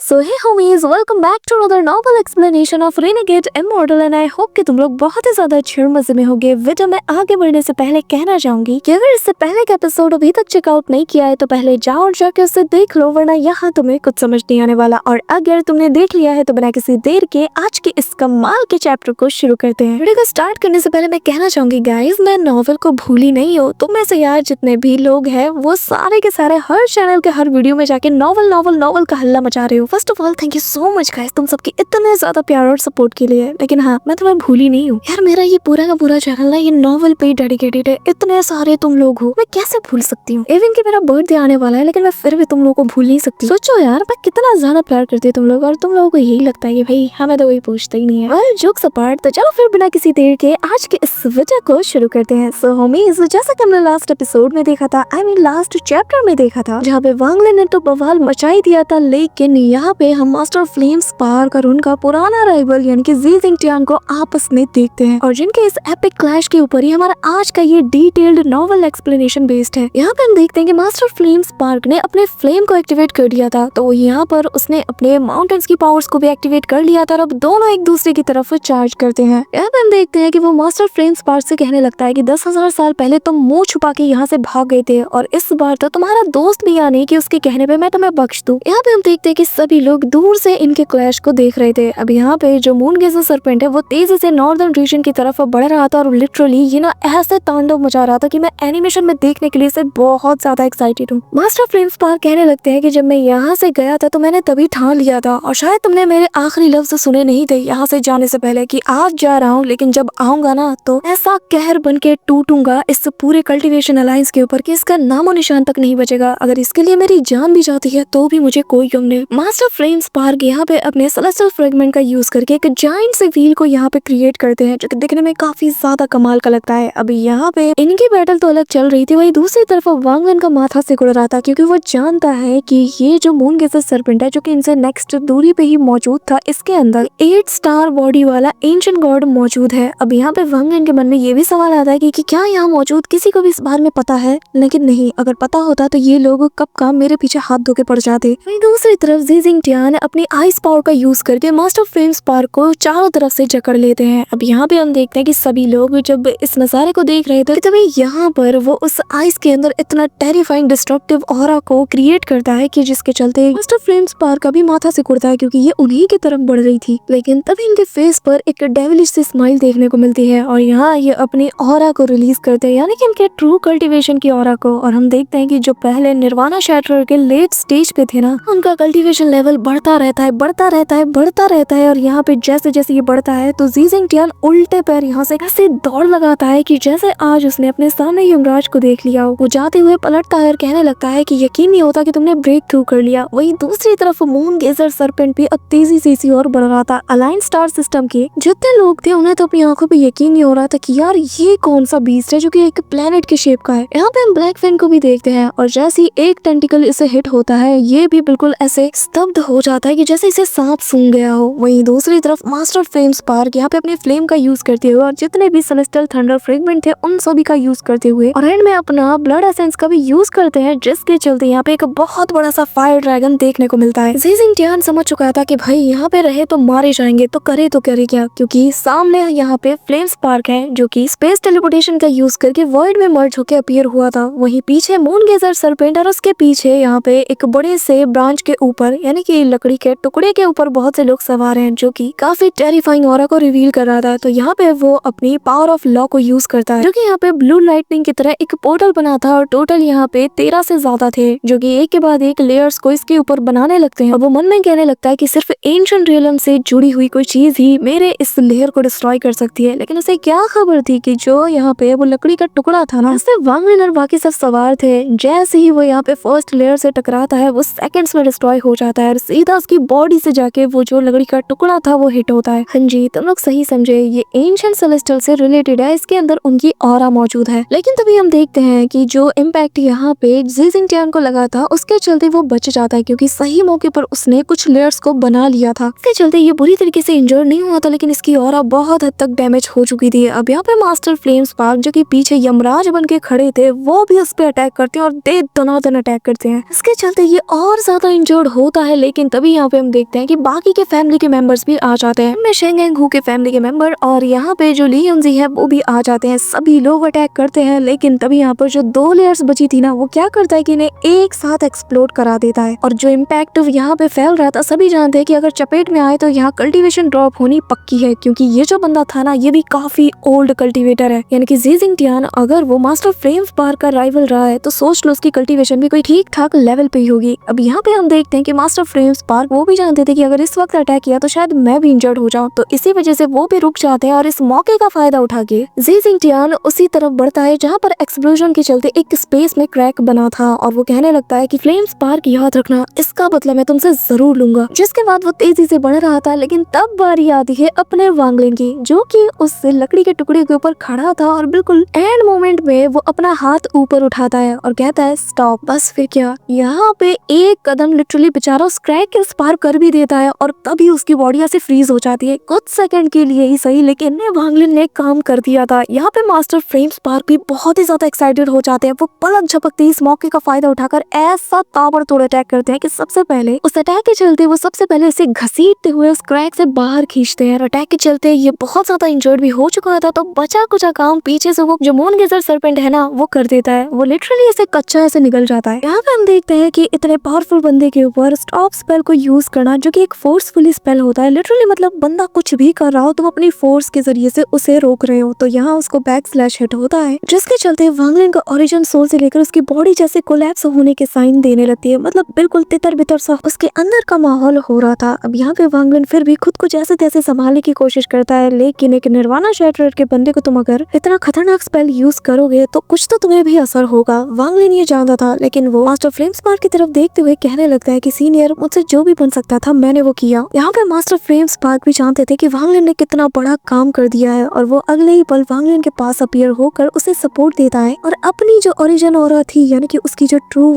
So hey homies, welcome back to another novel explanation of Renegade Immortal and I hope कि तुम लोग बहुत ही ज्यादा अच्छे और मजे में होगे। वीडियो में आगे बढ़ने से पहले कहना चाहूंगी कि अगर इससे पहले का एपिसोड अभी तक चेकआउट नहीं किया है तो पहले जाओ और जाके उसे देख लो, वरना यहाँ तुम्हें कुछ समझ नहीं आने वाला। और अगर तुमने देख लिया है तो बिना किसी देर के आज के इस कमाल के चैप्टर को शुरू करते हैं। वीडियो को स्टार्ट करने से पहले मैं कहना चाहूंगी गाइज, मैं नॉवल को भूली नहीं हूँ। तुम में से यार जितने भी लोग हैं वो सारे के सारे हर चैनल के हर वीडियो में जाके नॉवल नॉवल नॉवल का हल्ला मचा रहे हो। First of all thank you so much guys तुम सबके इतने ज्यादा प्यार और सपोर्ट के लिए। लेकिन हाँ, मैं तुम्हें भूली नहीं हूँ यार। मेरा ये पूरा का पूरा चैनल ना ये नॉवल पे डेडिकेटेड है। इतने सारे तुम लोग हो, मैं कैसे भूल सकती हूँ। इवन कि मेरा बर्थडे आने वाला है लेकिन मैं फिर भी तुम लोगों को भूल नहीं सकती। सोचो यार मैं कितना ज्यादा प्यार करती हूँ तुम लोग, और तुम लोगों को यही लगता है कि भाई हमें तो कोई पूछता ही नहीं है। और जोक्स अपार्ट, तो चलो फिर बिना किसी देर के आज के इस वीडियो को शुरू करते हैं। सो होमीज, जैसा कि हमने लास्ट एपिसोड में देखा था, आई मीन लास्ट चैप्टर में देखा था, जहाँ पे वांगले ने तो बवाल मचाई दिया था, लेकिन यहाँ पे हम मास्टर फ्लेम स्पार्क और उनका पुराना राइवल यानी कि जी जिंगटियान को आपस में देखते हैं, और जिनके इस एपिक क्लैश के ऊपर ही हमारा आज का ये डिटेल्ड नॉवल एक्सप्लेनेशन बेस्ड है। यहाँ पे हम देखते हैं कि मास्टर फ्लेम स्पार्क ने अपने फ्लेम को एक्टिवेट कर दिया था, तो यहाँ पर उसने अपने माउंटेन्स की पावर्स को भी एक्टिवेट कर लिया था और अब दोनों एक दूसरे की तरफ चार्ज करते हैं। यहाँ पे हम देखते हैं कि वो मास्टर फ्लेम स्पार्क से कहने लगता है कि 10,000 साल पहले तुम मुंह छुपा के यहाँ से भाग गए थे और इस बार तो तुम्हारा दोस्त भी आने कि उसके कहने पे मैं तुम्हें बख्श दूं। यहाँ पे हम देखते हैं कि सभी लोग दूर से इनके क्लैश को देख रहे थे। अब यहाँ पे जो मून गेजर सर्पेंट है वो तेजी से नॉर्दर्न रीजन की तरफ बढ़ रहा था और लिटरली ये ना ऐसे तांडव मचा रहा था कि मैं एनिमेशन में देखने के लिए से बहुत ज्यादा एक्साइटेड हूँ। मास्टर फ्लेम स्पार्क कहने लगते हैं कि जब मैं यहाँ से गया था तो मैंने तभी ठान लिया था, और शायद तुमने मेरे आखिरी लफ्ज सुने नहीं थे यहाँ से जाने से पहले कि आज जा रहा हूँ, लेकिन जब आऊंगा ना तो ऐसा कहर बन के टूटूंगा इस पूरे कल्टीवेशन अलायंस के ऊपर कि इसका नामो निशान तक नहीं बचेगा। अगर इसके लिए मेरी जान भी जाती है तो भी मुझे कोई गम नहीं। मास्टर फ्लेम स्पार्क यहाँ पे अपने सेलेस्टियल फ्रेगमेंट का यूज करके एक जायंट से व्हील को यहाँ पे क्रिएट करते हैं, जो कि दिखने में काफी ज्यादा कमाल का लगता है। अभी यहाँ पे इनकी बैटल तो अलग चल रही थी, वही दूसरी तरफ वांगलन का माथा सिकुड़ रहा था, क्योंकि वो जानता है कि ये जो मून गेजर सर्पेंट है जो कि इनसे नेक्स्ट दूरी पे ही मौजूद था, इसके अंदर 8 स्टार बॉडी वाला एंशिएंट गॉड मौजूद है। अब यहाँ पे वांगलन के मन में ये भी सवाल आता है कि क्या यहाँ मौजूद किसी को भी इस बारे में पता है, लेकिन नहीं, अगर पता होता तो ये लोग कब का मेरे पीछे हाथ धो के पड़ जाते। वहीं दूसरी तरफ जी जिंगटियान अपनी आइस पावर का यूज करके मास्टर फ्लेम स्पार्क को चारों तरफ से जकड़ लेते हैं। अब यहाँ पे हम देखते हैं कि सभी लोग जब इस नजारे को देख रहे थे तभी यहाँ पर वो उस आइस के अंदर इतना टेरिफाइंग डिस्ट्रक्टिव ऑरा को क्रिएट करता है कि जिसके चलते मास्टर फ्लेम स्पार्क का भी माथा सिकुड़ता है, क्योंकि ये उन्हीं की तरफ बढ़ रही थी। लेकिन तभी इनके फेस पर एक डेविलिश सी स्माइल देखने को मिलती है और यहाँ ये अपनी ऑरा को रिलीज करते हैं, यानी कि इनके ट्रू कल्टीवेशन की ऑरा को। और हम देखते हैं कि जो पहले निर्वाणा शैटरर के लेट स्टेज पे थे ना, उनका कल्टीवेशन लेवल बढ़ता रहता है बढ़ता रहता है बढ़ता रहता है। और यहाँ पे जैसे जैसे ये बढ़ता है तो जी जिंगटियान उल्टे पैर यहाँ से ऐसे दौड़ लगाता है कि जैसे आज उसने अपने सामने यमराज को देख लिया हो। वो जाते हुए पलटता है और कहने लगता है कि यकीन नहीं होता कि तुमने ब्रेक थ्रू कर लिया। वहीं दूसरी तरफ मून गेजर सर्पेंट भी अब तेजी से इसी और बढ़ रहा था। अलायंस स्टार सिस्टम के जितने लोग थे उन्हें तो अपनी आंखों पे यकीन नहीं हो रहा था कि यार ये कौन सा बीस्ट है जो कि एक प्लेनेट के शेप का है। यहाँ पे हम ब्लैक फिन को भी देखते हैं और जैसे ही एक टेंटिकल इसे हिट होता है ये भी बिल्कुल ऐसे स्तब्ध हो जाता है कि जैसे इसे सांप सूंघ गया हो। वहीं दूसरी तरफ मास्टर फ्लेम स्पार्क यहाँ पे अपने फ्लेम का यूज करते हुए और जितने भी सेलेस्टियल थंडर फ्रेगमेंट थे उन सभी का यूज करते हुए और एंड में अपना ब्लड एसेंस का भी यूज करते हैं, जिसके चलते यहाँ पे एक बहुत बड़ा सा फायर ड्रैगन देखने को मिलता है। जी जिंगटियान समझ चुका था कि भाई यहाँ पे रहे तो मारे जाएंगे, तो करे क्या, क्योंकि सामने यहाँ पे फ्लेम स्पार्क है जो कि स्पेस टेलीपोर्टेशन का यूज करके वॉइड में मर्ज होकर अपीयर हुआ था। वहीं पीछे मून गेजर सर्पेंट और उसके पीछे यहाँ पे एक बड़े से ब्रांच के ऊपर यानी कि लकड़ी के टुकड़े के ऊपर बहुत से लोग सवार हैं, जो कि काफी टेरिफाइंग ऑरा को रिवील कर रहा था। तो यहाँ पे वो अपनी पावर ऑफ लॉ को यूज करता है, जो कि यहाँ पे ब्लू लाइटनिंग की तरह एक पोर्टल बना था और टोटल यहाँ पे 13 से ज्यादा थे, जो कि एक के बाद एक लेयर्स को इसके ऊपर बनाने लगते हैं। और वो मन में कहने लगता है कि सिर्फ एंशिएंट रियलम से जुड़ी हुई कोई चीज ही मेरे इस लेयर को डिस्ट्रॉय कर सकती है। लेकिन उसे क्या खबर थी कि जो यहाँ पे वो लकड़ी का टुकड़ा था ना, उससे वांगलन और बाकी सब सवार थे, जैसे ही वो यहाँ पे फर्स्ट लेयर से टकराता है वो सेकंड्स में डिस्ट्रॉय हो जाता है और सीधा उसकी बॉडी से जाके वो जो लकड़ी का टुकड़ा था वो हिट होता है। हाँ जी, तुम लोग सही समझे, ये एंशिएंट सेलेस्टियल से रिलेटेड है, इसके अंदर उनकी ऑरा मौजूद है। लेकिन तभी हम देखते हैं कि जो इम्पैक्ट यहाँ पे जी जिंगटियान को लगा था उसके चलते वो बच जाता है, क्योंकि सही मौके पर उसने कुछ लेयर्स को बना लिया था। इसके चलते ये बुरी तरीके से इंजर्ड नहीं हुआ था, लेकिन इसकी ऑरा बहुत हद तक डैमेज हो चुकी थी। अब यहाँ पे मास्टर फ्लेम स्पार्क जो कि पीछे यमराज बन के खड़े थे वो भी उस पर अटैक करते हैं और दे दनादन अटैक करते हैं। इसके चलते ये और ज्यादा इंजर्ड होता है, लेकिन तभी यहाँ पे हम देखते हैं कि बाकी के फैमिली के मेंबर्स भी आ जाते हैं। शेंगेंग हू के फैमिली के मेंबर और यहाँ पे जो ली यूनजी है वो भी आ जाते हैं। सभी लोग अटैक करते हैं, लेकिन तभी यहाँ पर जो 2 लेयर्स बची थी ना, वो क्या करता है कि इन्हें एक साथ एक्सप्लोड करा देता है। और जो इम्पैक्ट यहाँ पे फैल रहा था, सभी जानते हैं कि अगर चपेट में आए तो यहाँ कल्टीवेशन ड्रॉप होनी पक्की है, क्योंकि ये जो बंदा था ना, ये भी काफी ओल्ड कल्टीवेटर है। यानी कि जी जिंगटियान अगर वो मास्टर फ्लेम स्पार्क का राइवल रहा है तो सोच लो उसकी कल्टीवेशन भी कोई ठीक ठाक लेवल पे ही होगी। अब यहाँ पे हम देखते हैं कि मास्टर फ्लेम स्पार्क वो भी जानते थे कि अगर इस वक्त अटैक किया तो शायद मैं भी इंजर्ड हो जाऊं, तो इसी वजह से वो भी रुक जाते हैं और इस मौके का फायदा उठा के जी जिंगटियान उसी तरफ बढ़ता है जहाँ पर एक्सप्लोजन के चलते एक स्पेस में क्रैक बना था, और वो कहने लगता है कि फ्लेम स्पार्क याद रखना, इसका बदला मैं तुमसे जरूर लूंगा। जिसके बाद वो तेजी से बढ़ रहा था, लेकिन तब बारी आती है अपने वांगलिन की, जो कि उस लकड़ी के टुकड़े के ऊपर खड़ा था और बिल्कुल एंड मोमेंट में वो अपना हाथ ऊपर उठाता है और कहता है स्टॉप। बस फिर क्या, यहाँ पे एक कदम लिटरली बेचारा उस क्रैक के स्पार्क कर भी देता है और तभी उसकी बॉडी ऐसे फ्रीज हो जाती है, कुछ सेकंड के लिए ही सही, लेकिन वांगलिन ने काम कर दिया था। यहाँ पे मास्टर फ्लेम स्पार्क भी बहुत ही ज्यादा एक्साइटेड हो जाते हैं। वो पलक झपकते इस मौके का फायदा उठाकर ऐसा ताबड़तोड़ अटैक करते हैं कि सबसे पहले उस अटैक के चलते वो सबसे पहले इसे घसीटते हुए उस क्रैक से बाहर खींचते हैं। और अटैक के चलते ये बहुत ज्यादा इंजर्ड भी हो चुका था, तो बचा कुचा काम पीछे से वो जो मून गेजर सर्पेंट है ना, वो कर देता है। वो लिटरली ऐसे कच्चा ऐसे निकल जाता है। यहाँ पे हम देखते हैं कि इतने पावरफुल बंदे के ऊपर स्टॉप स्पेल को यूज करना, जो कि एक फोर्सफुली स्पेल होता है। लिटरली मतलब बंदा कुछ भी कर रहा हो, तुम अपनी फोर्स के जरिए से उसे रोक रहे हो, तो यहाँ उसको बैक स्लैश हिट होता है, जिसके चलते वांगलिन का ओरिजिन सोल से लेकर उसकी बॉडी जैसे कोलैप्स होने के साइन देने लगती है। मतलब बिल्कुल तितर बितर सा उसके अंदर का माहौल हो रहा था। अब यहाँ पे वांगलिन फिर भी खुद को जैसे तैसे संभालने की कोशिश करता है, लेकिन एक निर्वाणा शैटरर के बंदे को तुम अगर इतना खतरनाक स्पेल यूज करोगे तो कुछ तो तुम्हें भी असर होगा। वांगलिन ये जानता था, लेकिन वो मास्टर फ्लेम स्पार्क की तरफ देखते हुए कहने लगता है कि सीनियर, मुझसे जो भी बन सकता था मैंने वो किया। यहाँ पे मास्टर फ्लेम स्पार्क भी जानते थे कि वांगलिन ने कितना बड़ा काम कर दिया है, और वो अगले ही पल वांगलिन के पास अपीयर होकर उसे सपोर्ट देता है और अपनी जो ओरिजिन ऑरा थी, यानी कि उसकी जो ट्रू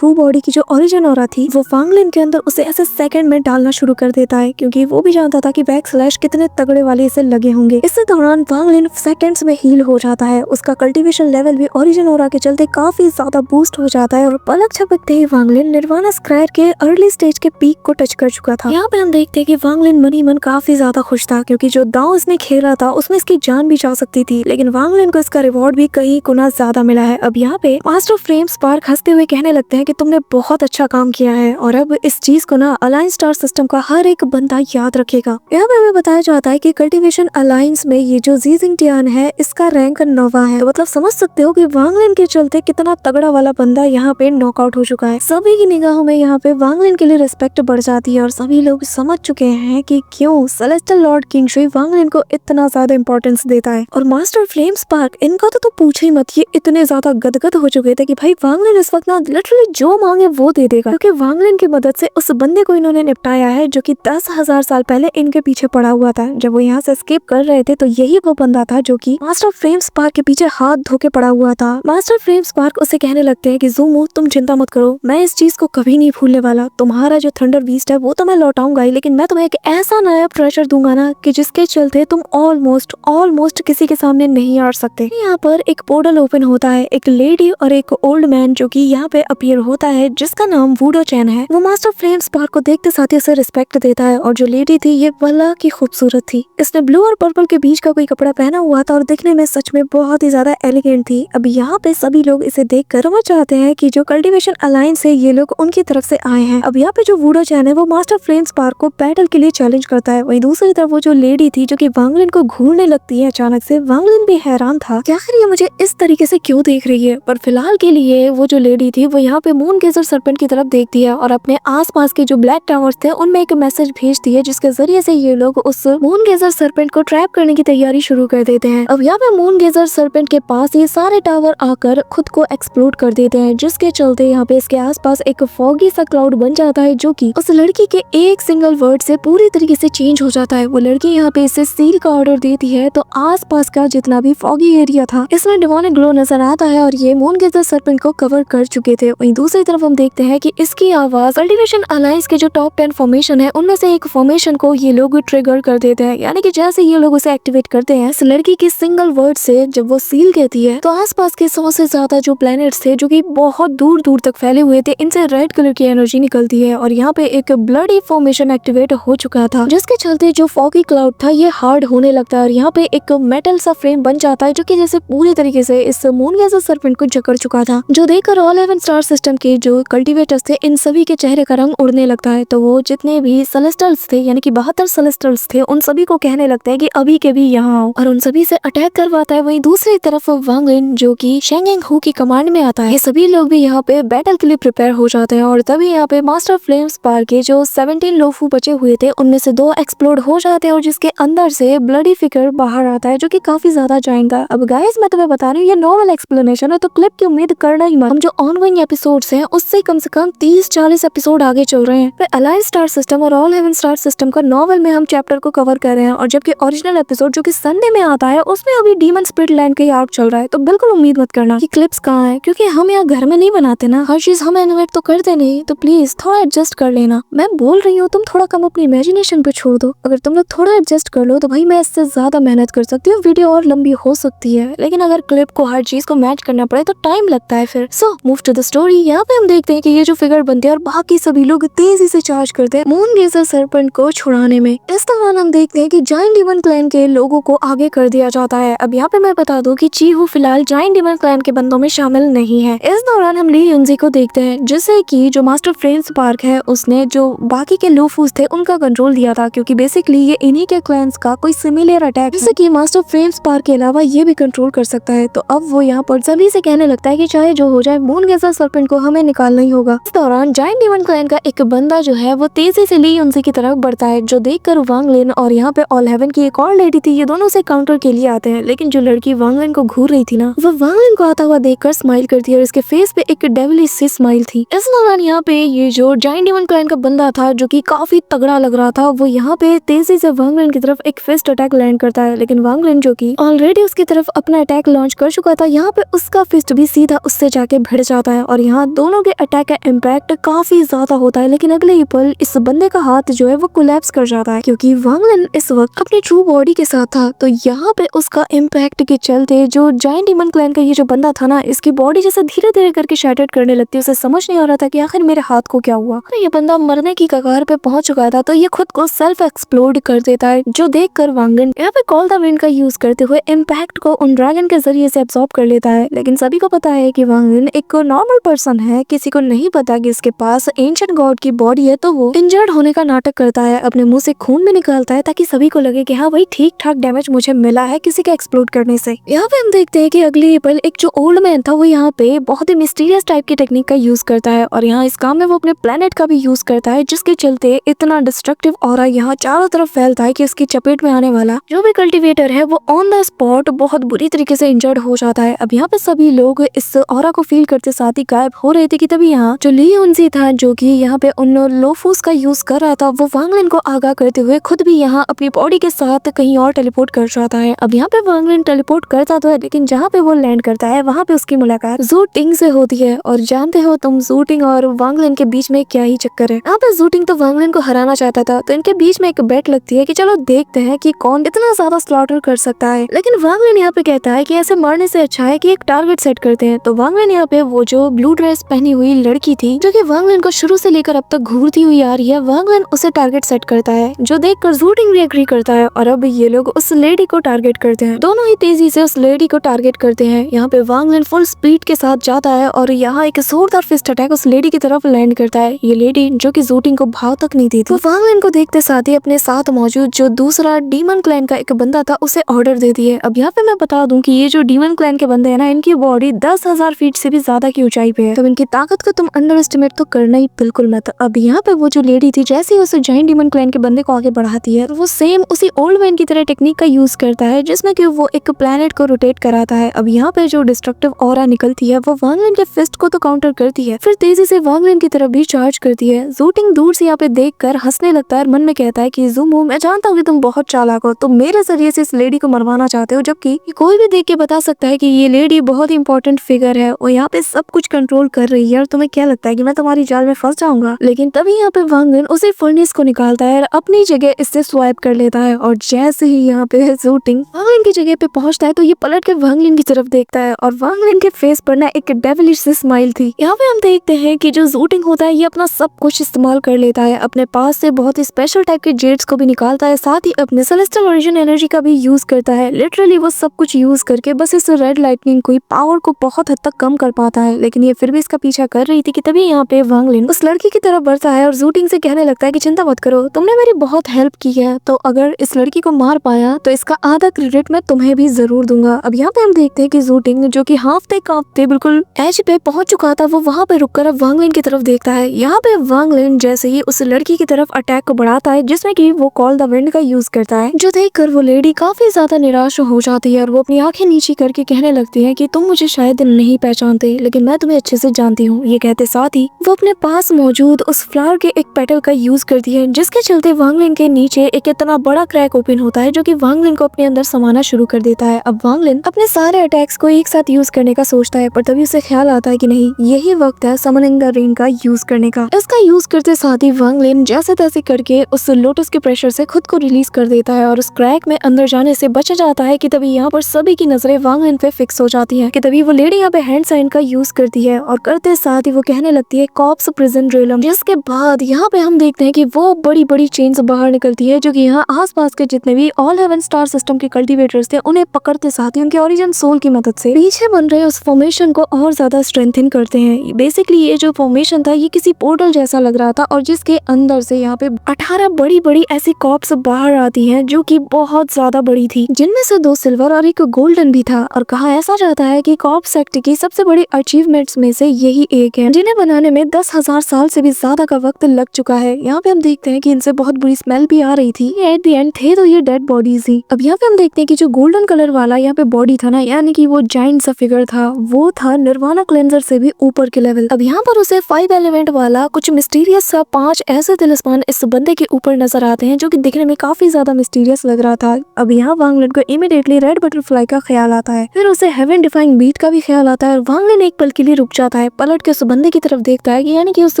बॉडी की जो ओरिजिन ऑरा थी, वो वांगलिन के अंदर उसे ऐसे सेकंड में डालना शुरू कर देता है, क्योंकि वो भी जानता था कि बैक स्लैश कितने तगड़े वाले इसे लगे होंगे। इस दौरान वांगलिन सेकंड्स में हील हो जाता है। उसका कल्टीवेशन लेवल भी ओरिजिन ऑरा के चलते काफी ज्यादा बूस्ट हो जाता है, और पलक झपकते ही वांगलिन निर्वाणा स्क्रैर के अर्ली स्टेज के पीक को टच कर चुका था। यहाँ पे हम देखते हैं कि वांगलिन मनी मन काफी ज्यादा खुश था, क्योंकि जो दांव उसने खेला था उसमें इसकी जान भी जा सकती थी, लेकिन वांगलिन को इसका रिवॉर्ड भी कई गुना ज्यादा मिला है। अब यहाँ पे मास्टर फ्लेम स्पार्क हंसते हुए कहने लगते हैं कि तुमने बहुत अच्छा काम किया है, और अब इस चीज को ना अलायंस स्टार सिस्टम का हर एक बंदा याद रखेगा। यहाँ पे हमें बताया जाता है कि कल्टीवेशन अलायंस में ये जो जी जिंगटियान है, इसका रैंक 9वां है। मतलब समझ सकते हो कि वांगलिन के चलते कितना तगड़ा वाला बंदा यहाँ पे नॉकआउट हो चुका है। सभी की निगाहों में यहाँ पे वांगलिन के लिए रिस्पेक्ट बढ़ जाती है, और सभी लोग समझ चुके हैं कि क्यों celestial Lord king Shuey Wanglin को इतना ज्यादा इंपॉर्टेंस देता है। और मास्टर फ्लेम स्पार्क, इनका तो पूछो ही मत, ये इतने ज्यादा गदगद हो चुके थे कि भाई वांगलिन इस वक्त ना लिटरली जो मांगे वो दे देगा, क्योंकि वांगलिन की मदद से उस बंदे को इन्होंने निपटाया है जो कि 10,000 साल पहले इनके पीछे पड़ा हुआ था। जब वो यहाँ से एस्केप कर रहे थे तो यही वो बंदा था जो कि मास्टर फ्लेम स्पार्क के पीछे हाथ धो के पड़ा हुआ था। मास्टर फ्लेम स्पार्क उसे कहने लगते हैं कि ज़ूमू, तुम चिंता मत करो, मैं इस चीज को कभी नहीं भूलने वाला। तुम्हारा जो थंडर बीस्ट है वो तो मैं लौटाऊंगा ही, लेकिन मैं तुम्हें एक ऐसा नया ट्रेजर दूंगा ना कि जिसके चलते तुम ऑलमोस्ट किसी के सामने नहीं आ सकते। यहाँ पर एक पोर्टल ओपन होता है, एक लेडी और एक ओल्ड मैन जो कि यहाँ पे अपीयर होता है, जिसका नाम वुडो चैन है। वो मास्टर फ्लेम स्पार्क को देखते साथ ही उसे रिस्पेक्ट देता है, और जो लेडी थी ये भला की खूबसूरत थी। इसने ब्लू और पर्पल के बीच का कोई कपड़ा पहना हुआ था और दिखने में सच में बहुत ही ज्यादा एलिगेंट थी। अब यहाँ पे सभी लोग इसे देखकर समझ चाहते हैं कि जो कल्टीवेशन अलायंस है ये लोग उनकी तरफ से आए हैं। अब यहाँ पे जो वुडो चैन है वो मास्टर फ्लेम स्पार्क को बैटल के लिए चैलेंज करता है। वहीं दूसरी तरफ वो जो लेडी थी जो कि वांगलिन को घूरने लगती है अचानक से, वांगलिन भी हैरान था कि आखिर ये मुझे इस तरीके से क्यों देख रही है। पर फिलहाल के लिए वो जो लेडी थी वो यहाँ पे मून गेजर सर्पेंट की तरफ देखती है और अपने आसपास के जो ब्लैक टावर्स थे उनमें एक मैसेज भेजती है, जिसके जरिए से ये लोग उस मून गेजर सर्पेंट को ट्रैप करने की तैयारी शुरू कर देते हैं। अब यहाँ पे मून गेजर सर्पेंट के पास ये सारे टावर आकर खुद को एक्सप्लोड कर देते हैं, जिसके चलते यहाँ पे इसके आसपास एक फॉगी सा क्लाउड बन जाता है, जो कि उस लड़की के एक सिंगल वर्ड से पूरी तरीके से चेंज हो जाता है। वो लड़की यहाँ पे इसे सील का ऑर्डर देती है, तो आसपास का जितना भी फॉगी एरिया था इसमें डिमोनिक ग्लो नजर आता है, और ये मून गेजर सर्पेंट को कवर कर चुके थे। वहीं दूसरी तरफ हम देखते हैं कि इसकी आवाज कल्टीवेशन अलायंस के जो टॉप 10 फॉर्मेशन है उनमें से एक फॉर्मेशन को ये लोग ट्रिगर कर देते हैं। यानी कि जैसे ये लोग उसे एक्टिवेट करते हैं, इस लड़की की सिंगल वर्ड से जब वो सील कहती है तो आसपास के 100 से ज्यादा जो प्लैनेट्स थे जो कि बहुत दूर दूर तक फैले हुए थे, इनसे रेड कलर की एनर्जी निकलती है। है और यहाँ पे एक ब्लडी फॉर्मेशन एक्टिवेट हो चुका था, जिसके चलते जो फॉगी क्लाउड था ये हार्ड होने लगता है और यहाँ पे एक मेटल सा फ्रेम बन जाता है जो कि जैसे पूरी तरीके से इस मूनगेजर सर्पेंट को जकड़ चुका था, जो देखकर ऑल 11 स्टार सिस्टम के जो कल्टीवेटर्स थे इन सभी के चेहरे का रंग उड़ने लगता है। तो वो जितने भी सेलेस्टियल्स थे यानी कि 72 सेलेस्टियल्स थे उन सभी को कहने लगता है कि अभी के भी यहाँ आओ और उन सभी से अटैक करवाता है। वहीं दूसरी तरफ वांग लिन जो कि शेंगेंग हु की कमांड में आता है, सभी लोग भी यहाँ पे बैटल के लिए प्रिपेयर हो जाते हैं और तभी यहाँ पे मास्टर फ्लेम स्पार के जो 17 लोफू बचे हुए थे उनमें से 2 एक्सप्लोड हो जाते हैं और जिसके अंदर से ब्लडी फिगर बाहर आता है जो कि काफी ज्यादा जाइंट था। अब गाइस मैं तुम्हें बता रही हूँ ये नॉर्मल एक्सप्लेनेशन है तो क्लिप की उम्मीद करना ही मत। हम जो ऑनगोइंग एपिसोड्स हैं उससे कम से कम 30-40 एपिसोड आगे चल रहे हैं। फिर अलायंस स्टार सिस्टम और ऑल 11 स्टार सिस्टम का नॉवल में हम चैप्टर को कवर कर रहे हैं और जबकि ओरिजिनल एपिसोड जो कि संडे में आता है उसमें अभी डीमन स्पिरिट लैंड का आर्क चल रहा है। तो बिल्कुल उम्मीद मत करना कि क्लिप्स कहाँ है, क्योंकि हम यहाँ घर में नहीं बनाते ना, हर चीज हम एनिमेट तो करते नहीं, तो प्लीज थोड़ा एडजस्ट कर लेना। मैं बोल रही हूँ तुम थोड़ा कम अपनी इमेजिनेशन पे छोड़ दो। अगर तुम लोग थोड़ा एडजस्ट कर लो तो भाई मैं इससे ज्यादा मेहनत कर सकती हूँ, वीडियो और लंबी हो सकती है, लेकिन अगर क्लिप को हर चीज को मैच करना पड़े तो टाइम लगता है। फिर so move to the story. यहाँ पे हम देखते हैं कि ये जो फिगर बनते हैं और बाकी सभी लोग तेजी से चार्ज करते हैं मूनगेजर सर्पेंट को छुड़ाने में। इस दौरान हम देखते हैं कि जायंट डीमन क्लैन के लोगों को आगे कर दिया जाता है। अब यहाँ पे मैं बता दूं कि चीहू फिलहाल जायंट डीमन क्लैन के बंदों में शामिल नहीं है। इस दौरान हम ली यूनजी को देखते हैं जिससे कि जो मास्टर फ्रेम स्पार्क है उसने जो बाकी के लोफूस थे उनका कंट्रोल दिया था, क्योंकि बेसिकली ये इन्हीं के क्लैंस का कोई सिमिलर अटैक जिससे कि मास्टर फ्रेम स्पार्क के अलावा ये भी कंट्रोल कर सकता है। तो अब वो यहाँ पर सभी से कहने लगता है कि चाहे जो हो जाए मूनगेजर सर्पेंट को हमें निकालना ही होगा। इस दौरान जायंट डीमन क्लैन का एक बंदा जो है वो तेजी से ली यूनजी की तरफ बढ़ता है, जो देखकर वांग लिन और यहाँ पे ऑल 11 की एक और लेडी थी ये दोनों से काउंटर के लिए आते हैं, लेकिन जो लड़की वांग लिन को घूर रही थी ना वो वांग लिन को आता हुआ देखकर स्माइल करती है और इसके फेस पे एक डेविलिश सी स्माइल थी। इस दौरान यहाँ पे ये जो जायंट डीमन क्लैन का बंदा था जो कि काफी तगड़ा लग रहा था वो यहाँ पे तेजी से वांग लिन की तरफ एक फिस्ट अटैक लैंड करता है, लेकिन वांग लिन जो कि ऑलरेडी उसकी तरफ अपना अटैक लॉन्च कर चुका था यहाँ पे उसका फिस्ट भी सीधा उससे जाके भिड़ जाता है और यहाँ दोनों के अटैक का इम्पैक्ट काफी ज्यादा होता है। लेकिन अगले ही पल इस बंदे का हाथ जो है वो कोलैप्स कर जाता है, क्योंकि वांग लिन इस वक्त अपनी ट्रू बॉडी के साथ था। तो यहाँ पे उसका इम्पैक्ट के चलते जो जायंट डीमन क्लैन का ये जो बंदा था ना इसकी बॉडी जैसे धीरे धीरे करके शैटर्ड करने लगती है। उसे समझ नहीं आ रहा था कि आखिर मेरे हाथ को क्या हुआ। तो ये बंदा मरने की कगार पे पहुंच चुका था, तो ये खुद को सेल्फ एक्सप्लोड कर देता है, जो देख कर वांग लिन यहाँ पे कॉल द विंड का यूज करते हुए इम्पैक्ट को उन ड्रैगन के जरिए से एब्सॉर्ब कर लेता है। लेकिन सभी को पता है कि वांग लिन एक नॉर्मल पर्सन है, किसी को नहीं पता कि इसके पास एंशिएंट गॉड की बॉडी है। तो वो इंजर्ड होने का नाटक करता है, अपने मुंह से खून भी निकालता है ताकि सभी को लगे कि हाँ भाई ठीक ठाक डैमेज मुझे मिला है किसी के एक्सप्लोड करने से। यहाँ पे हम देखते हैं कि अगली पल एक जो ओल्ड मैन था वो यहाँ पे बहुत ही मिस्टीरियस टाइप की टेक्निक का यूज करता है और यहाँ इस काम में वो अपने प्लेनेट का भी यूज करता है, जिसके चलते इतना डिस्ट्रक्टिव ऑरा यहाँ चारों तरफ फैलता है कि उसकी चपेट में आने वाला जो भी कल्टीवेटर है वो ऑन द स्पॉट बहुत बुरी तरीके से इंजर्ड हो जाता है। अब यहाँ पे सभी लोग इस ऑरा को फील करते साथ ही गायब हो रहे थे कि तभी यहाँ जो ली यूनजी था जो कि यहाँ पे उन लोफूस का यूज कर रहा था वो वांग लिन को आगाह करते हुए खुद भी यहाँ अपनी बॉडी के साथ कहीं और टेलीपोर्ट कर जाता है। अब यहाँ पे वांग लिन टेलीपोर्ट करता तो है, लेकिन जहाँ पे वो लैंड करता है वहाँ पे उसकी मुलाकात ज़ू टिंग से होती है और जानते हो तुम ज़ू टिंग और वांग लिन के बीच में क्या ही चक्कर है। यहाँ पे ज़ू टिंग तो वांग लिन को हराना चाहता था, तो इनके बीच में एक बेट लगती है कि चलो देखते हैं कि कौन इतना ज्यादा स्लॉटर कर सकता है। लेकिन वांग लिन यहाँ पे कहता है कि ऐसे मारने से अच्छा है कि एक टारगेट सेट करते हैं। तो वांग लिन यहाँ पे वो जो ब्लू ड्रेस पहनी हुई लड़की थी जो कि वांग लिन को शुरू से लेकर अब तक घूरती हुई आ रही है, वांग लिन उसे टारगेट सेट करता है, जो देखकर ज़ू टिंग भी एग्री करता है और अब ये लोग उस लेडी को टारगेट करते हैं। दोनों ही तेजी से उस लेडी को टारगेट करते हैं। यहाँ पे वांग लिन फुल स्पीड के साथ जाता है और यहाँ एक जोरदार फिस्ट अटैक उस लेडी की तरफ लैंड करता है। ये लेडी जो कि ज़ू टिंग को भाव तक नहीं दी थी, वो वांग लिन को देखते साथ ही अपने साथ मौजूद जो दूसरा डीमन क्लैन का एक बंदा था उसे ऑर्डर देती है। अब यहाँ पे मैं बता दूं कि ये जो डीमन क्लैन के बंदे हैं ना इनकी बॉडी 10,000 फीट से भी ज्यादा की ऊंचाई पे है, तो इनकी ताकत को तुम अंडर एस्टिमेट तो करना ही बिल्कुल मत। अब यहाँ पे वो जो लेडी थी जैसे ही उस जायंट डीमन क्लैन के बंदे को आगे बढ़ाती है वो सेम उसी ओल्ड मैन की तरह टेक्निक का यूज करता है जिसमें कि वो एक प्लेनेट को रोटेट कराता है। अब यहाँ पे जो डिस्ट्रक्टिव ऑरा निकलती है वो वांग लिन के फिस्ट को तो काउंटर करती है, फिर तेजी से वांग लिन की तरफ भी चार्ज करती है। ज़ू टिंग दूर से यहाँ पे देखकर हंसने लगता है, मन में कहता है कि ज़ूमो मैं जानता हूँ कि तुम बहुत चालाक हो, तुम मेरे जरिए से इस लेडी को मरवाना चाहते हो, जबकि कोई भी देख के बता सकता है कि ये लेडी बहुत ही इंपॉर्टेंट फिगर है और यहाँ पे सब कुछ कंट्रोल कर रही है और तुम्हें क्या लगता है कि मैं तुम्हारी जाल में फंस जाऊंगा। लेकिन तभी यहाँ पे वांग लिन उसी फर्नेस को निकालता है और अपनी जगह इससे स्वाइप कर लेता है और जैसे ही यहाँ पे ज़ू टिंग वांग लिन की जगह पे पहुंचता है तो ये पलट के वांग लिन की तरफ देखता है और वांग लिन के फेस पर ना एक डेविलिश सी स्माइल थी। यहाँ पे हम देखते हैं कि जो ज़ू टिंग होता है ये अपने अपना सब कुछ इस्तेमाल कर लेता है, अपने पास से बहुत ही स्पेशल टाइप के जेट्स को भी निकालता है, साथ ही अपने सेलेस्टियल ओरिजिन एनर्जी का भी यूज करता है। लिटरली वो सब कुछ यूज करके बस इस रेड लाइटनिंग को पावर को बहुत हद तक कम कर पाता है। लेकिन ये फिर भी इसका पीछा कर रही थी कि तभी यहाँ पे वांग लिन उस लड़की की तरफ बढ़ता है और जू टिंग से कहने लगता है कि चिंता मत करो, तुमने मेरी बहुत हेल्प की है, तो अगर इस लड़की को मार पाया तो इसका आधा क्रेडिट मैं तुम्हें भी जरूर दूंगा। अब यहाँ पे हम देखते हैं कि जू टिंग जो कि कांपते बिल्कुल एज पे पहुंच चुका था, वो वहाँ पे रुककर अब वांग लिन की तरफ देखता है। यहाँ पे वांग लिन जैसे ही उस लड़की की तरफ अटैक को बढ़ाता है जिसमें कि वो कॉल द विंड का यूज करता है, जो देखकर वो लेडी काफी ज्यादा निराश हो जाती है और वो अपनी आंखें नीची करके कहने लगती है कि तुम मुझे शायद नहीं पहचानते लेकिन मैं तुम्हें अच्छे से जानती हूँ। ये कहते साथ ही वो अपने पास मौजूद उस फ्लावर के एक पेटल का यूज करती है, जिसके चलते वांग लिन के नीचे एक इतना बड़ा क्रैक ओपन होता है जो कि वांग लिन को अपने अंदर समाना शुरू कर देता है। अब वांग लिन अपने सारे अटैक्स को एक साथ यूज करने का सोचता है, पर तभी उसे ख्याल आता है कि नहीं, यही वक्त है समनिंग द रेन का यूज करने का। इसका यूज करते साथ ही वांग लिन जैसे तैसे करके उस लोटस के प्रेशर से खुद को रिलीज कर देता है और उस क्रैक में अंदर जाने से बच जाता है कि तभी यहाँ पर सभी की नजरें वांग लिन पे फिक्स हो जाती है कि तभी वो लेडी यहाँ पे हैंड साइन का यूज करती है और करते साथ ही वो कहने लगती है कॉप्स प्रिजन ड्रिलम, जिसके बाद यहाँ पे हम देखते हैं कि वो बड़ी बड़ी चेन्स बाहर निकलती है जो कि यहाँ आसपास के जितने भी ऑल हेवन स्टार सिस्टम के कल्टीवेटर्स थे उन्हें पकड़ते साथ ही उनके ओरिजिन सोल की मदद से पीछे बन रहे उस फॉर्मेशन को और ज्यादा स्ट्रेंथन करते हैं। बेसिकली ये जो फॉर्मेशन था ये किसी पोर्टल जैसा लग रहा था और जिसके अंदर से यहाँ पे 18 बड़ी बड़ी ऐसी कॉप्स बाहर आती हैं जो कि बहुत ज्यादा बड़ी थी, जिनमें से 2 सिल्वर और एक गोल्डन भी था। और कहा ऐसा जाता है कि कॉप सेक्ट की सबसे बड़ी अचीवमेंट्स में से यही एक है, जिन्हें बनाने में 10,000 साल से भी ज्यादा का वक्त लग चुका है। यहाँ पे हम देखते हैं कि इनसे बहुत बुरी स्मेल भी आ रही थी। एट द एंड थे तो ये डेड बॉडीज ही। अब यहाँ पे हम देखते हैं कि जो गोल्डन कलर वाला यहाँ पे बॉडी था ना, यानी कि वो जाइंट सा फिगर था, वो था निर्वाणा क्लेंजर से भी ऊपर के लेवल। अब यहाँ पर उसे 5 एलिमेंट वाला कुछ मिस्टीरियस सा 5 ऐसे तिलिस्मान इस बंदे के ऊपर नजर आते हैं जो कि दिखने में काफी ज्यादा मिस्टीरियस लग रहा था। अब यहाँ वांग लिन को इमीडिएटली रेड बटरफ्लाई का ख्याल आता है, फिर उसे हेवन डिफाइंग बीट का भी ख्याल आता है। वांग लिन एक पल के लिए रुक जाता है, पलट के उस बंदे की तरफ देखता है, यानी कि उस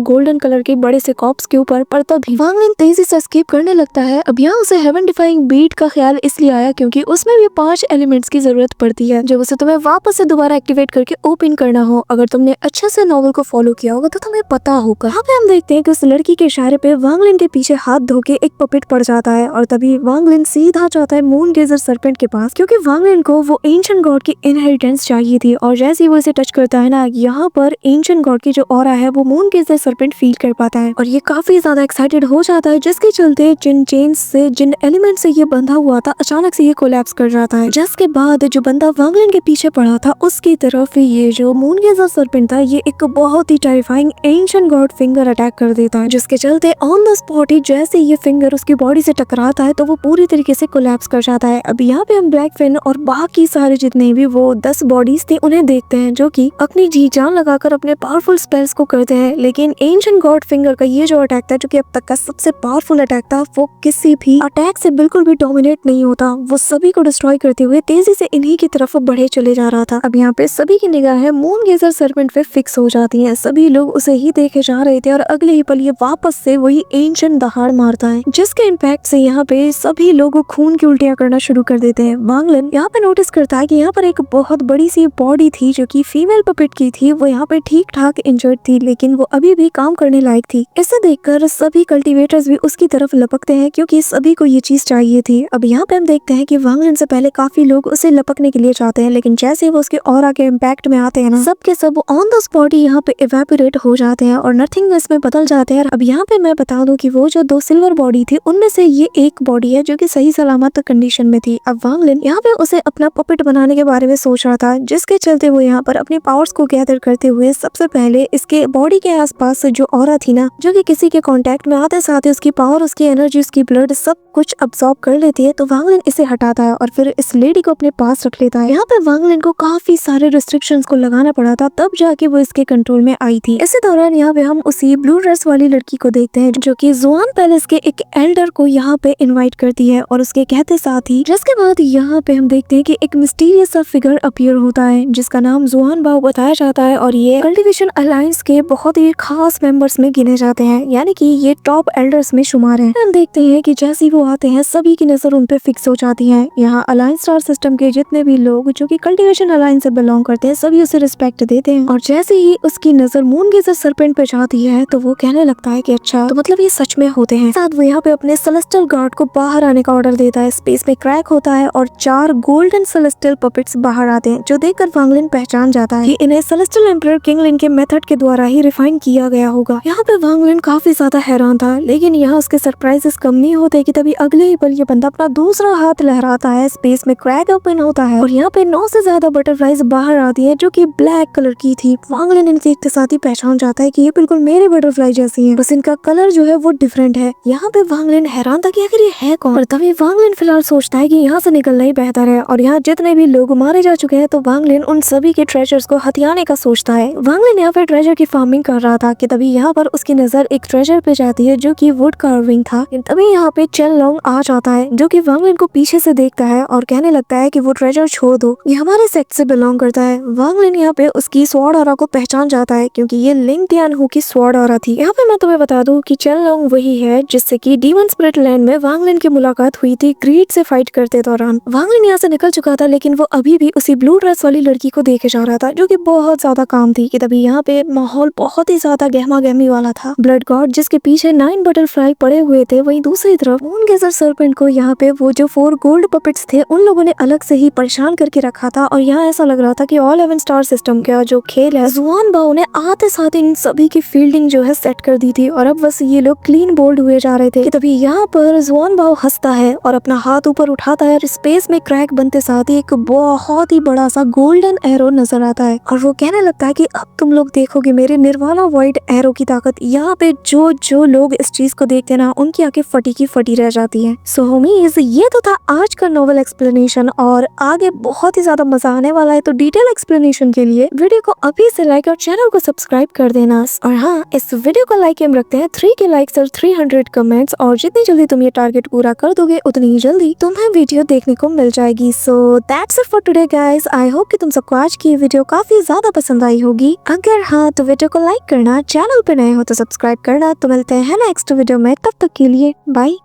गोल्डन कलर के बड़े से कॉप्स के ऊपर, पर तभी वांग लिन तेजी से एस्केप करने लगता है। अब यहाँ उसे हेवन डिफाइंग बीट का ख्याल इसलिए आया क्योंकि उसमें भी 5 एलिमेंट्स की जरूरत पड़ती है जब उसे तुम्हें वापस से दोबारा एक्टिवेट करके ओपन करना हो। अगर तुमने अच्छे से नॉवल को फॉलो किया होगा तो तुम्हें पता होगा। यहाँ पे हम देखते हैं कि उस लड़की के इशारे पे वांग लिन के पीछे हाथ धो के एक पपेट पड़ जाता है और तभी वांग लिन सीधा जाता है मून गेजर सर्पेंट के पास, क्योंकि वांग लिन को वो एंशिएंट गॉड की इनहेरिटेंस चाहिए थी। और जैसे ही वो इसे टच करता है ना, यहाँ पर एंशिएंट गॉड की जो ऑरा है वो मून गेजर सर्पेंट फील कर पाता है और ये काफी ज्यादा एक्साइटेड हो जाता है, जिसके चलते जिन चेन्स से जिन एलिमेंट से ये बंधा हुआ था अचानक से ये कोलैप्स कर जाता है। जिसके बाद जो बंदा वांग लिन के पीछे पड़ा था उसकी तरफ ये जो मून गेजर सर्पेंट था ये एक बहुत ही terrifying ancient god finger attack कर देता है, जिसके चलते ऑन द स्पॉट ही जैसे ये फिंगर उसकी बॉडी से टकराता है तो वो पूरी तरीके से कोलैप्स कर जाता है। अब यहाँ पे हम ब्लैक फिन और बाकी सारे जितने भी वो 10 बॉडीज थे उन्हें देखते हैं जो कि अपनी जी जान लगाकर अपने पावरफुल स्पेल्स को करते हैं, लेकिन एंशिएंट गॉड फिंगर का ये जो अटैक था जो कि अब तक का सबसे पावरफुल अटैक था, वो किसी भी अटैक से बिल्कुल भी डोमिनेट नहीं होता, वो सभी को डिस्ट्रॉय करते हुए तेजी से इन्हीं की तरफ बढ़े चले जा रहा था। अब यहाँ पे सभी की निगाहें मून गेजर सर्पेंट पे फिक्स हो जाती हैं, सभी लोग उसे ही देखे जा रहे थे और अगले ही पल ये वापस से वही एंशिएंट दहाड़ मारता है, जिसके इम्पैक्ट से यहाँ पे सभी लोग खून की उल्टियां करना शुरू कर देते हैं। वांग लिन यहाँ पे नोटिस करता है कि यहाँ पर एक बहुत बड़ी सी बॉडी थी जो कि फीमेल पपेट की थी, वो यहाँ पे ठीक ठाक इंजर्ड थी लेकिन वो अभी भी काम करने लायक थी। इसे देखकर सभी कल्टीवेटर्स भी उसकी तरफ लपकते हैं क्योंकि सभी को ये चीज चाहिए थी। अब यहाँ पे हम देखते हैं कि वांग लिन से पहले काफी लोग उसे लपकने के लिए चाहते हैं, लेकिन जैसे वो उसके ऑरा के इम्पैक्ट में आते हैं ना, सब के सब ऑन द स्पॉट यहाँ पे इवेपोरेट हो जाते हैं और नथिंगनेस में बदल जाते हैं। अब यहाँ पे मैं बता दूं कि वो जो 2 सिल्वर बॉडी थी उनमें से ये एक बॉडी है जो कि सही सलामत कंडीशन में थी। अब वांग लिन यहाँ पे उसे अपना पपेट बनाने के बारे में सोच रहा था, जिसके चलते वो यहाँ पर अपने पावर्स को गैदर करते हुए सबसे पहले इसके बॉडी के आसपास जो ऑरा थी ना, जो कि किसी के कांटेक्ट में आते साथ ही उसकी पावर, उसकी एनर्जी, उसकी ब्लड सब कुछ अब्सॉर्ब कर लेती है, तो वांग लिन इसे हटाता है और फिर इस लेडी को अपने पास रख लेता है। यहाँ पे वांग लिन को काफी सारे रिस्ट्रिक्शंस को लगाना पड़ा था, तब जाके वो इसके कंट्रोल में आई थी। इसी दौरान यहाँ पे हम उसी ब्लू ड्रेस वाली लड़की को देखते हैं जो कि जुआन पैलेस के एक एल्डर को यहाँ पे इनवाइट करती है और उसके कहते साथ ही जिसके बाद यहाँ पे हम देखते हैं कि एक मिस्टीरियस सा फिगर अपीयर होता है जिसका नाम जुआन बाओ बताया जाता है और ये कल्टीवेशन अलायंस के बहुत ही खास मेंबर्स में गिने जाते हैं, यानी कि ये टॉप एल्डर्स में शुमार हैं। हम देखते हैं कि जैसे वो आते हैं सभी की नजर उन पे फिक्स हो जाती है। यहाँ अलायंस स्टार सिस्टम के जितने भी लोग जो कि कल्टीवेशन अलायंस से बिलोंग करते हैं सभी उसे रिस्पेक्ट देते हैं और जैसे ही उसकी नजर मून गेजर सर्पेंट पे जाती आती है तो वो कहने लगता है कि अच्छा तो मतलब ये सच में होते हैं। साथ वो यहाँ पे अपने सेलेस्टियल गार्ड को बाहर आने का ऑर्डर देता है। स्पेस में क्रैक होता है और 4 गोल्डन सेलेस्टियल पपेट्स बाहर आते हैं, जो देखकर वांग लिन पहचान जाता है कि इन्हें सेलेस्टियल एम्परर किंग लिन के मेथड के द्वारा ही रिफाइन किया गया होगा। यहाँ पे वांग लिन काफी ज्यादा हैरान था, लेकिन यहाँ उसके सरप्राइजेस कम नहीं होते कि तभी अगले ही पल ये बंदा अपना दूसरा हाथ लहराता है। स्पेस में क्रैक ओपन होता है और यहाँ पे 9 से ज्यादा बटरफ्लाईज बाहर आती है, जो कि ब्लैक कलर की थी। वांग लिन इनके देखते साथ ही पहचान जाता है कि ये बिल्कुल मेरे बटरफ्लाई जैसी हैं, बस इनका कलर जो है वो डिफरेंट है। यहाँ पे वांग लिन हैरान था कि आखिर ये है कौन, और तभी वांग लिन फिलहाल सोचता है कि यहाँ से निकलना ही बेहतर है। और यहाँ जितने भी लोग मारे जा चुके हैं तो वांग लिन उन सभी के ट्रेजर्स को हथियाने का सोचता है। वांग लिन यहाँ पे ट्रेजर की फार्मिंग कर रहा था कि तभी यहाँ पर उसकी नजर एक ट्रेजर पे जाती है जो कि वुड कार्विंग था। तभी यहाँ पे चेन लोंग आ जाता है, जो कि वांग लिन को पीछे से देखता है और कहने लगता है कि वो ट्रेजर छोड़ दो, ये हमारे सेक्ट से बिलोंग करता है। वांग लिन यहाँ पे उसकी स्वॉर्ड ऑरा को पहचान जाता है, क्योंकि ये लिंग दियान हु की स्वॉर्ड ऑरा थी। यहाँ पे मैं तुम्हें बता दूं कि चेन लोंग वही है जिससे कि डीमन स्पिरिट लैंड में वांग लिन की मुलाकात हुई थी ग्रीड से फाइट करते दौरान। वांग लिन यहाँ से निकल चुका था, लेकिन वो अभी भी उसी ब्लू ड्रेस वाली लड़की को देखे जा रहा था, जो कि बहुत ज्यादा काम थी। कि तभी यहाँ पे माहौल बहुत ही ज्यादा गहमा गहमी वाला था। ब्लड गॉड जिसके पीछे 9 बटरफ्लाई पड़े हुए थे, वहीं दूसरी तरफ मून गेजर सर्पेंट को यहाँ पे वो जो 4 गोल्ड पपेट्स थे उन लोगों ने अलग से ही परेशान करके रखा था। और यहाँ ऐसा लग रहा था कि ऑल 11 स्टार सिस्टम का जो खेल है, जुआन बाओ ने आते साथ इन सभी की फील्डिंग जो है सेट कर दी थी, और अब बस ये लोग क्लीन बोल्ड हुए जा रहे थे। कि तभी यहाँ पर जुआन बाओ हंसता है और अपना हाथ ऊपर उठाता है और स्पेस में क्रैक बनते साथ ही एक बहुत ही बड़ा सा गोल्डन एरो नजर आता है, और वो कहने लगता है कि अब तुम लोग देखोगे मेरे निर्वाला वाइट एरो की ताकत। यहाँ पे जो लोग इस चीज को देखते ना, उनकी आंखें फटी की फटी रह जाती है। सो होमीज, ये तो था आज का नोवेल एक्सप्लेनेशन, और आगे बहुत ही ज्यादा मजा आने वाला है। तो डिटेल एक्सप्लेनेशन के लिए वीडियो को अभी से लाइक और चैनल को सब्सक्राइब कर देना। और हाँ, इस वीडियो का लाइक एम रखते हैं 3 के लाइक्स और 300 कमेंट्स, और जितनी जल्दी तुम ये टारगेट पूरा कर दोगे उतनी ही जल्दी तुम्हें वीडियो देखने को मिल जाएगी। So that's it for today guys. I hope कि तुम सबको आज की वीडियो काफी ज्यादा पसंद आई होगी। अगर हाँ तो वीडियो को लाइक करना, चैनल पे नए हो तो सब्सक्राइब करना। तो मिलते हैं नेक्स्ट वीडियो में, तब तक के लिए बाय।